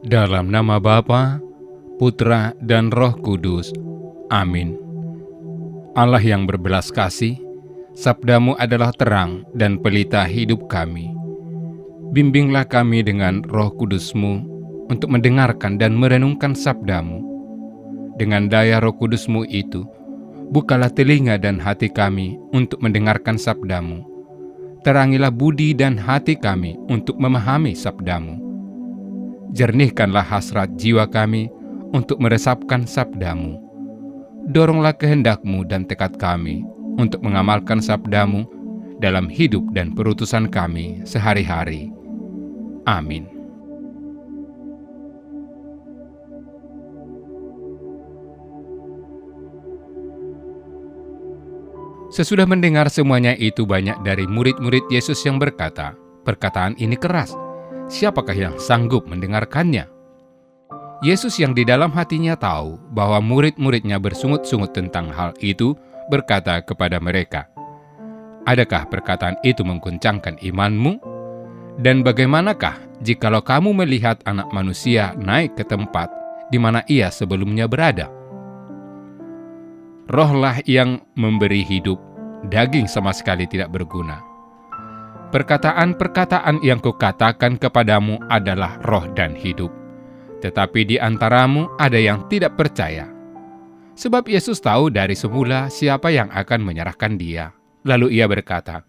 Dalam nama Bapa, Putra, dan Roh Kudus. Amin. Allah yang berbelas kasih, sabda-Mu adalah terang dan pelita hidup kami. Bimbinglah kami dengan Roh Kudus-Mu untuk mendengarkan dan merenungkan sabda-Mu. Dengan daya Roh Kudus-Mu itu, bukalah telinga dan hati kami untuk mendengarkan sabda-Mu. Terangilah budi dan hati kami untuk memahami sabda-Mu. Jernihkanlah hasrat jiwa kami untuk meresapkan sabda-Mu. Doronglah kehendak-Mu dan tekad kami untuk mengamalkan sabda-Mu dalam hidup dan perutusan kami sehari-hari. Amin. Sesudah mendengar semuanya itu, banyak dari murid-murid Yesus yang berkata, "Perkataan ini keras, siapakah yang sanggup mendengarkannya?" Yesus yang di dalam hatinya tahu bahwa murid-muridnya bersungut-sungut tentang hal itu, berkata kepada mereka, "Adakah perkataan itu mengguncangkan imanmu? Dan bagaimanakah jikalau kamu melihat Anak Manusia naik ke tempat di mana Ia sebelumnya berada? Rohlah yang memberi hidup, daging sama sekali tidak berguna. Perkataan-perkataan yang kukatakan kepadamu adalah roh dan hidup, tetapi di antaramu ada yang tidak percaya." Sebab Yesus tahu dari semula siapa yang akan menyerahkan Dia. Lalu Ia berkata,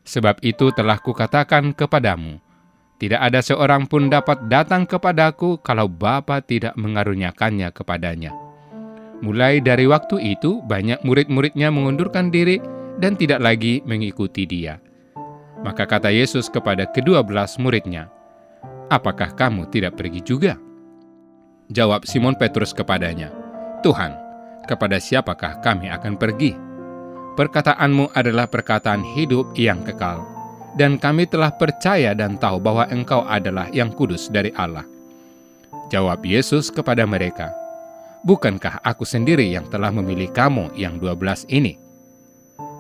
"Sebab itu telah kukatakan kepadamu, tidak ada seorang pun dapat datang kepadaku kalau Bapa tidak mengaruniakannya kepadanya." Mulai dari waktu itu, banyak murid-muridnya mengundurkan diri dan tidak lagi mengikuti Dia. Maka kata Yesus kepada ke-12 muridnya, "Apakah kamu tidak pergi juga?" Jawab Simon Petrus kepadanya, "Tuhan, kepada siapakah kami akan pergi? Perkataan-Mu adalah perkataan hidup yang kekal, dan kami telah percaya dan tahu bahwa Engkau adalah yang kudus dari Allah." Jawab Yesus kepada mereka, "Bukankah aku sendiri yang telah memilih kamu yang 12 ini?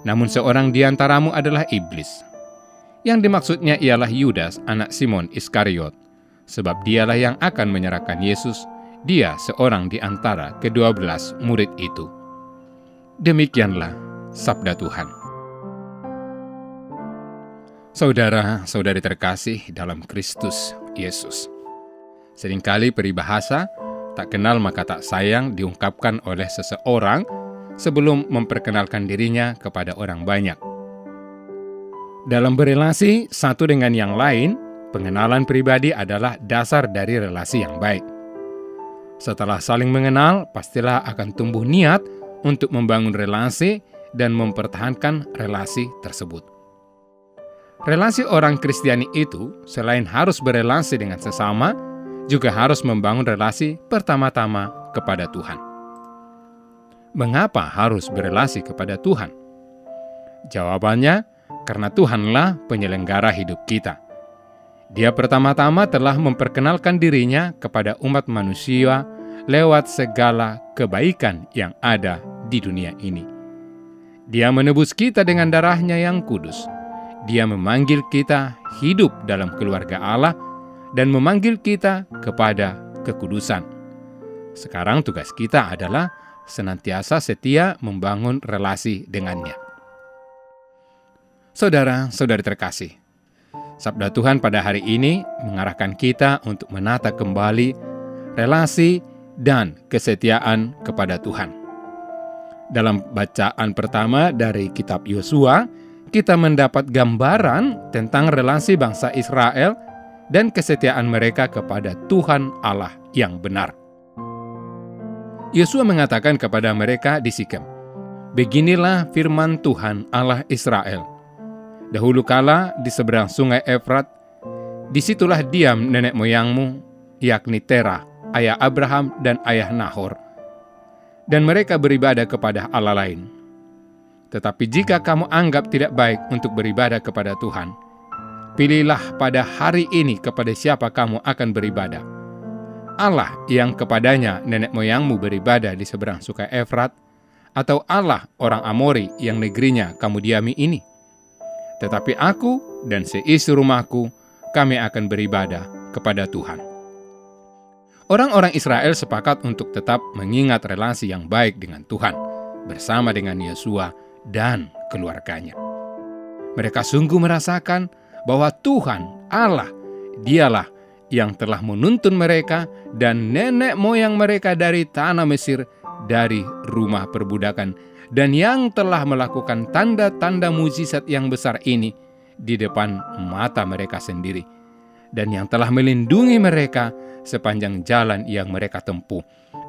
Namun seorang di antaramu adalah iblis." Yang dimaksudnya ialah Yudas, anak Simon Iskariot, sebab dialah yang akan menyerahkan Yesus. Dia seorang di antara ke-12 murid itu. Demikianlah sabda Tuhan. Saudara-saudari terkasih dalam Kristus Yesus, seringkali peribahasa "tak kenal maka tak sayang" diungkapkan oleh seseorang sebelum memperkenalkan dirinya kepada orang banyak. Dalam berelasi satu dengan yang lain, pengenalan pribadi adalah dasar dari relasi yang baik. Setelah saling mengenal, pastilah akan tumbuh niat untuk membangun relasi dan mempertahankan relasi tersebut. Relasi orang Kristiani itu, selain harus berelasi dengan sesama, juga harus membangun relasi pertama-tama kepada Tuhan. Mengapa harus berelasi kepada Tuhan? Jawabannya, karena Tuhanlah penyelenggara hidup kita. Dia pertama-tama telah memperkenalkan dirinya kepada umat manusia lewat segala kebaikan yang ada di dunia ini. Dia menebus kita dengan darah-Nya yang kudus. Dia memanggil kita hidup dalam keluarga Allah dan memanggil kita kepada kekudusan. Sekarang tugas kita adalah senantiasa setia membangun relasi dengannya. Saudara-saudari terkasih, sabda Tuhan pada hari ini mengarahkan kita untuk menata kembali relasi dan kesetiaan kepada Tuhan. Dalam bacaan pertama dari kitab Yosua, kita mendapat gambaran tentang relasi bangsa Israel dan kesetiaan mereka kepada Tuhan Allah yang benar. Yosua mengatakan kepada mereka di Sikem, "Beginilah firman Tuhan Allah Israel. Dahulu kala di seberang sungai Efrat, disitulah diam nenek moyangmu, yakni Terah, ayah Abraham dan ayah Nahor. Dan mereka beribadah kepada Allah lain. Tetapi jika kamu anggap tidak baik untuk beribadah kepada Tuhan, pilihlah pada hari ini kepada siapa kamu akan beribadah. Allah yang kepadanya nenek moyangmu beribadah di seberang sungai Efrat, atau Allah orang Amori yang negerinya kamu diami ini? Tetapi aku dan seisi rumahku, kami akan beribadah kepada Tuhan." Orang-orang Israel sepakat untuk tetap mengingat relasi yang baik dengan Tuhan, bersama dengan Yosua dan keluarganya. Mereka sungguh merasakan bahwa Tuhan, Allah, Dialah yang telah menuntun mereka dan nenek moyang mereka dari tanah Mesir, dari rumah perbudakan, dan yang telah melakukan tanda-tanda mujizat yang besar ini di depan mata mereka sendiri, dan yang telah melindungi mereka sepanjang jalan yang mereka tempuh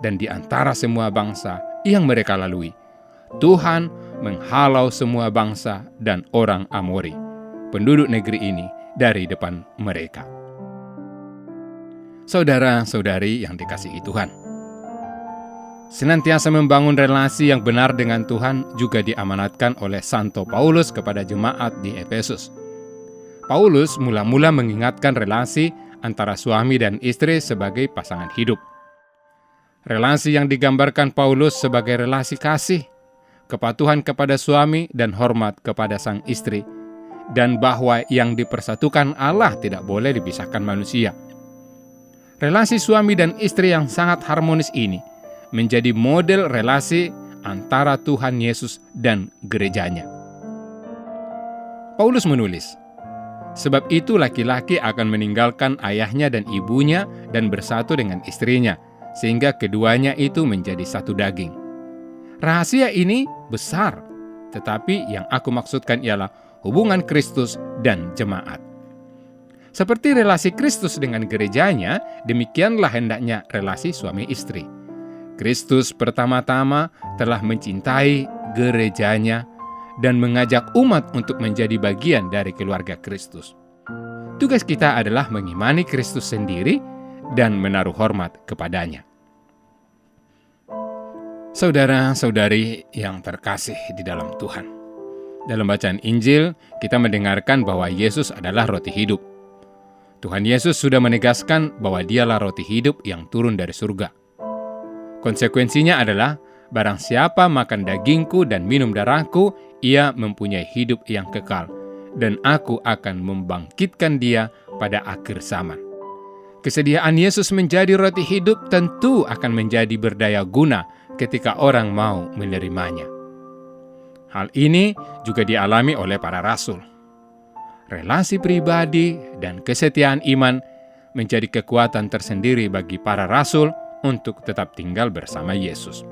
dan di antara semua bangsa yang mereka lalui. Tuhan menghalau semua bangsa dan orang Amori, penduduk negeri ini, dari depan mereka. Saudara-saudari yang dikasihi Tuhan, senantiasa membangun relasi yang benar dengan Tuhan juga diamanatkan oleh Santo Paulus kepada jemaat di Efesus. Paulus mula-mula mengingatkan relasi antara suami dan istri sebagai pasangan hidup. Relasi yang digambarkan Paulus sebagai relasi kasih, kepatuhan kepada suami dan hormat kepada sang istri, dan bahwa yang dipersatukan Allah tidak boleh dipisahkan manusia. Relasi suami dan istri yang sangat harmonis ini menjadi model relasi antara Tuhan Yesus dan gerejanya. Paulus menulis, "Sebab itu laki-laki akan meninggalkan ayahnya dan ibunya dan bersatu dengan istrinya, sehingga keduanya itu menjadi satu daging." Rahasia ini besar, tetapi yang aku maksudkan ialah hubungan Kristus dan jemaat. Seperti relasi Kristus dengan gerejanya, demikianlah hendaknya relasi suami istri. Kristus pertama-tama telah mencintai gerejanya dan mengajak umat untuk menjadi bagian dari keluarga Kristus. Tugas kita adalah mengimani Kristus sendiri dan menaruh hormat kepadanya. Saudara-saudari yang terkasih di dalam Tuhan, dalam bacaan Injil kita mendengarkan bahwa Yesus adalah roti hidup. Tuhan Yesus sudah menegaskan bahwa Dialah roti hidup yang turun dari surga. Konsekuensinya adalah, barang siapa makan dagingku dan minum darahku, ia mempunyai hidup yang kekal, dan aku akan membangkitkan dia pada akhir zaman. Kesediaan Yesus menjadi roti hidup tentu akan menjadi berdaya guna ketika orang mau menerimanya. Hal ini juga dialami oleh para rasul. Relasi pribadi dan kesetiaan iman menjadi kekuatan tersendiri bagi para rasul untuk tetap tinggal bersama Yesus.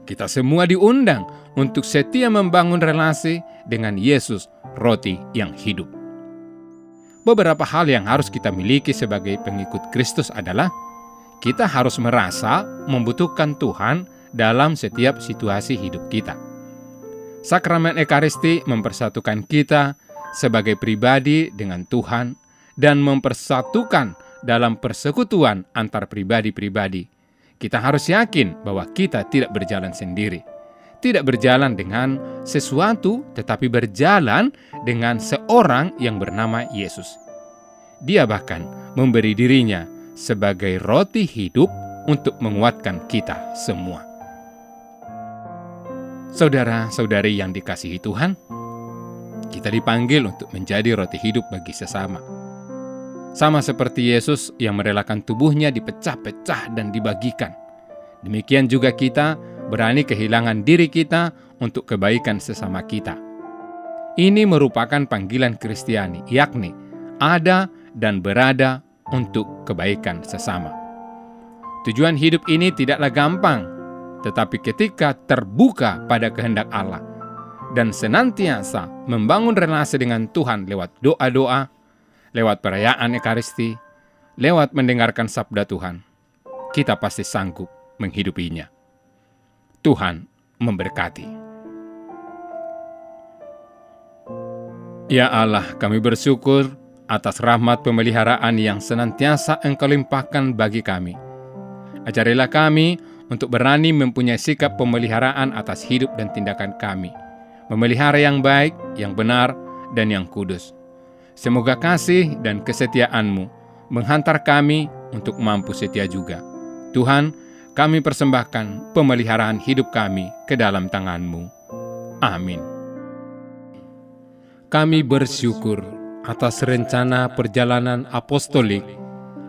Kita semua diundang untuk setia membangun relasi dengan Yesus, roti yang hidup. Beberapa hal yang harus kita miliki sebagai pengikut Kristus adalah kita harus merasa membutuhkan Tuhan dalam setiap situasi hidup kita. Sakramen Ekaristi mempersatukan kita sebagai pribadi dengan Tuhan dan mempersatukan dalam persekutuan antar pribadi-pribadi. Kita harus yakin bahwa kita tidak berjalan sendiri, tidak berjalan dengan sesuatu, tetapi berjalan dengan seorang yang bernama Yesus. Dia bahkan memberi dirinya sebagai roti hidup untuk menguatkan kita semua. Saudara-saudari yang dikasihi Tuhan, kita dipanggil untuk menjadi roti hidup bagi sesama. Sama seperti Yesus yang merelakan tubuhnya dipecah-pecah dan dibagikan. Demikian juga kita berani kehilangan diri kita untuk kebaikan sesama kita. Ini merupakan panggilan Kristiani, yakni ada dan berada untuk kebaikan sesama. Tujuan hidup ini tidaklah gampang, tetapi ketika terbuka pada kehendak Allah dan senantiasa membangun relasi dengan Tuhan lewat doa-doa, lewat perayaan Ekaristi, lewat mendengarkan sabda Tuhan, kita pasti sanggup menghidupinya. Tuhan memberkati. Ya Allah, kami bersyukur atas rahmat pemeliharaan yang senantiasa Engkau limpahkan bagi kami. Ajarilah kami untuk berani mempunyai sikap pemeliharaan atas hidup dan tindakan kami, memelihara yang baik, yang benar, dan yang kudus. Semoga kasih dan kesetiaan-Mu menghantar kami untuk mampu setia juga. Tuhan, kami persembahkan pemeliharaan hidup kami ke dalam tangan-Mu. Amin. Kami bersyukur atas rencana perjalanan apostolik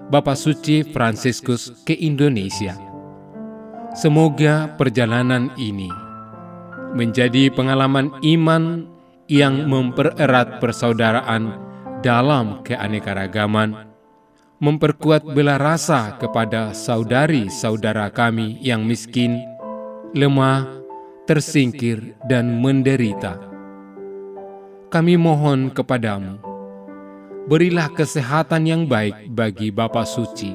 Bapak Suci Fransiskus ke Indonesia. Semoga perjalanan ini menjadi pengalaman iman yang mempererat persaudaraan dalam keanekaragaman, memperkuat bela rasa kepada saudari-saudara kami yang miskin, lemah, tersingkir, dan menderita. Kami mohon kepadamu, berilah kesehatan yang baik bagi Bapak Suci,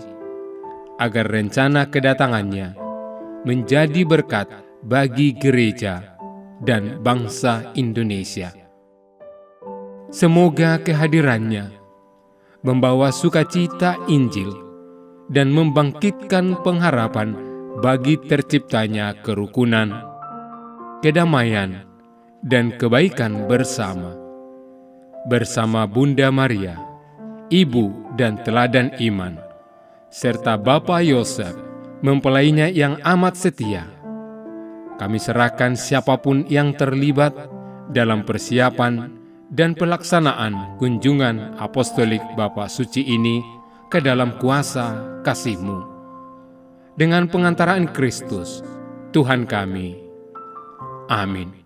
agar rencana kedatangannya menjadi berkat bagi gereja dan bangsa Indonesia. Semoga kehadirannya membawa sukacita Injil dan membangkitkan pengharapan bagi terciptanya kerukunan, kedamaian, dan kebaikan bersama Bunda Maria, Ibu dan Teladan Iman, serta Bapak Yosef, mempelainya yang amat setia. Kami serahkan siapapun yang terlibat dalam persiapan dan pelaksanaan kunjungan apostolik Bapak Suci ini ke dalam kuasa kasih-Mu. Dengan pengantaraan Kristus, Tuhan kami. Amin.